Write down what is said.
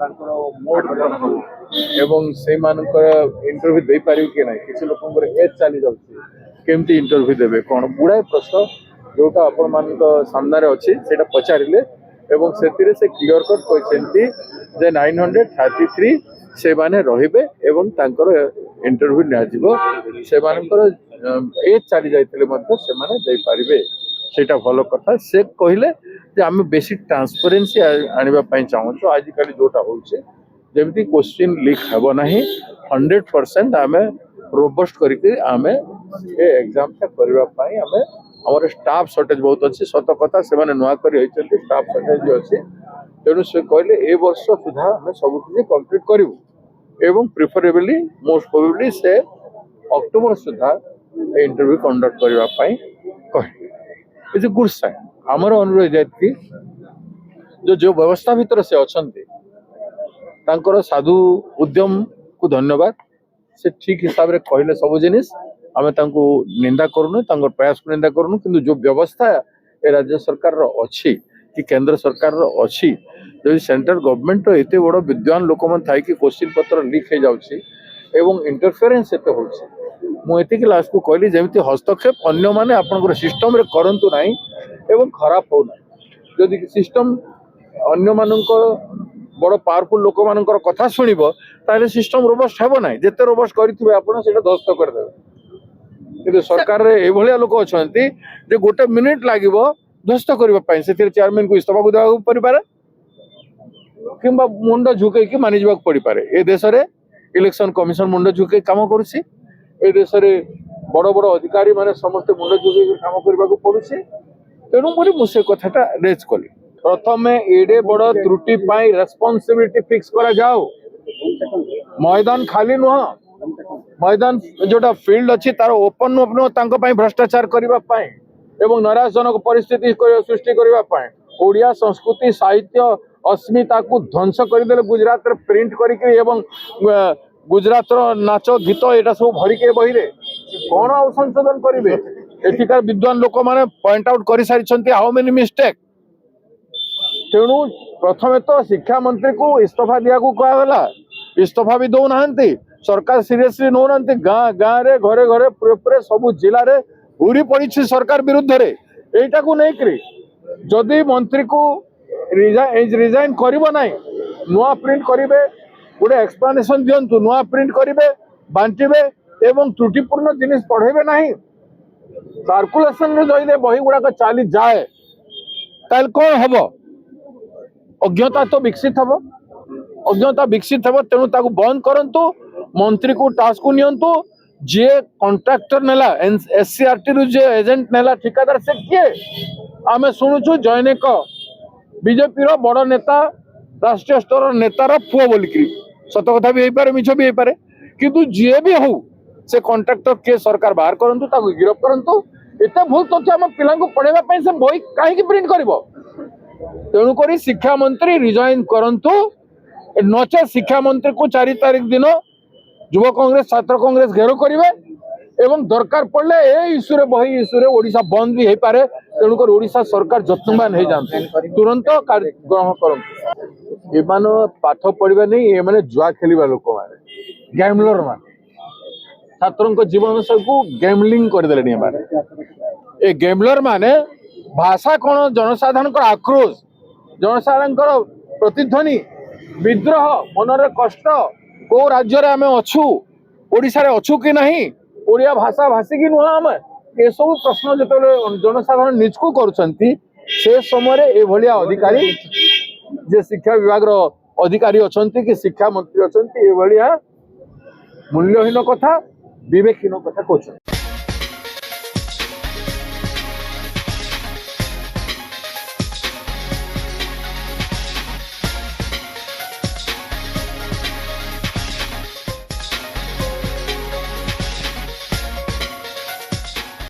ମୋड एवं से इंटरव्यू दे पारि कि ना किसी लोक एज चली जाऊँगी केमती इंटरव्यू देवे कौन गुड़ाए प्रश्न जोटा आपण मान सामने अच्छी से पचारे एवं से क्लीयर कट कहते जे 933 से माने रहिबे एवं तांकर इंटरव्यू नियाजिबो से मानकर एज चली जाइतिले मध्य से माने दे पारिबे सेटा भलो कथा से कहले जे आमे बेसिक ट्रांसपेरेंसी आनिबा पई चाहू आजिकल जोटा होउछे जेमती क्वेश्चन लीक हेबो नाही 100% आमे रोबस्ट करके आमे ए एग्जाम ता करबा पई आमे हमर स्टाफ शॉर्टेज बहुत अच्छी सत कथा से माने नुआ करी होइछन्ती स्टाफ शॉर्टेज अच्छी तेणु से कहले ए वर्ष सुधा आमे सब किछि कंप्लीट करिवु एवं प्रिफरेबली मोस्ट प्रोबेबली से अक्टोबर सुधा इंटरव्यू कंडक्ट करबा पई कहे इज गुड साइन आमर अनुरोध है कि जो व्यवस्था भीतर से अच्छे तांकर साधु उद्यम को धन्यवाद से ठीक हिसाब रे कहले सब जिनिस आमे तांको निंदा करूनु तांकर प्रयास को निंदा करूनु किंतु जो व्यवस्था ए राज्य सरकार रो अछि कि केंद्र सरकार रो अछि जो सेंट्रल गवर्नमेंट रो एते बड़ विद्वान लोक मन थाई कि क्वेश्चन पत्र लीक हो जाउछि एवं इंटरफेरेंस एते होछि मु एते कि लास्ट को कहली जेमति हस्तक्षेप अन्य माने आपनकर सिस्टम रे करंतु नाही एवं खराब हो नाही जदि सिस्टम अन्य मानकर बड़ पावरफुल लोक मानकर कथा सुनिबो ताले सिस्टम रोबस्ट हेबो नाही जेते रोबस्ट करिथिबे आपण सेटा ध्वस्त कर देबे किंतु सरकार रे ए भलिया लोक अछंती जे गोटे मिनिट लागिबो ध्वस्त करबा पई सेतिर चेयरमैन को इस्तीफा को देबा परि पारे किंबा मुंड झुके कि मानि जबा परि पारे ए देश रे इलेक्शन कमिशन मुंड झुके काम करूछि ए देश रे बड़ बड़ अधिकारी माने समस्त मुंड झुके काम करबा को पड़ुछि तेणु मोरी मुसे कथाटा रेज कली प्रथम एडे बड़ त्रुटि पाई रेस्पॉन्सिबिलिटी फिक्स करा जाओ मैदान खाली नुह मैदान जोटा फील्ड अच्छी तार ओपन ओपन तांको पाई भ्रष्टाचार करबा पाई एवं निराशजनक परिस्थिति सृष्टि करबा पाई ओडिया संस्कृति साहित्य अस्मिता को ध्वंस करदेले गुजरात रे प्रिंट करिके एवं गुजरात रो नाच गीत एटा सब भरी के बही रे कोन आ संशोधन करिवे एथिकार विद्वान लोक माने पॉइंट आउट करि सारिछन्ती हाउ मेनी मिस्टेक तेणु प्रथमे तो शिक्षा मंत्री को इस्तीफा दिया को कहा गला इस्तीफा भी दौ नाहंती सरकार सीरियसली नो नाहंती गाँ गाँ रे घरे घरे पूरे पूरे सब जिला रे उरी पड़ी सरकार विरुद्ध रे एटा को नहीं करी जदि मंत्री को रिजाइन करिबो नाही नुआ प्रिंट करिवे गोटे एक्सप्लेनेशन दियंतु नुआ प्रिंट करिवे बांटिबे एवं त्रुटिपूर्ण जिनिस पढ़ेबे नाही सर्कुलेशन रे जइले बही गुडा को चाली जाए ताल कोन हबो अज्ञता तो विकसित हबो अज्ञता विकसित हबो तेणु ताकू बंद करंतु मंत्री को टास्क को नियंतु जे कॉन्ट्रैक्टर नेला एससीआरटी रु जे एजेंट नेला ठिकादार से किए आमे सुनुछु जयनेक बीजेपी रो बड़ नेता राष्ट्रीय स्तर नेतार पुओ बोलिकी सत कथा भी पारे मिछ भी पारे किंतु जे भी हो से कॉन्ट्रैक्टर के सरकार बाहर करंतु ताकू गिरफ करंतु एते भूल तथ्य हम पिला को पढ़ेबा पई से बही काहे की प्रिंट करबो तेणु करी शिक्षा मंत्री रिजाइन करंतु नचे शिक्षा मंत्री को 4 तारीख दिन युवा कांग्रेस छात्र कांग्रेस घेरो करिवे एवं दरकार पड़ले ए इश्यू रे बही इश्यू रे ओडिशा बंद भी हे पारे तेणु कर ओडिशा सरकार जत्नवान हे जानते तुरंत ग्रहण करंतु एमान पाठ पढ़िबा नहीं ए माने जुआ खेलिबा लोक माने गैम्बलर माने छात्रों को जीवन को गैम्बलिंग कर देले नहीं माने ए गैम्बलर माने भाषा कौन जनसाधारण आक्रोश जनसाधारण प्रतिध्वनि विद्रोह मनरे कष्ट को राज्य रे आमे अछु ओडिसा रे अछु कि नहीं ओडिया भाषा भाषी कि नुह आम ए सब प्रश्न जो जनसाधारण निजको करुछंती से समय रे ए भलिया अधिकारी जे शिक्षा विभाग रो अधिकारी अछंती कि शिक्षा मंत्री अछंती ए भलिया मूल्यहीन कथा विवेकहीन कथा कहछंती।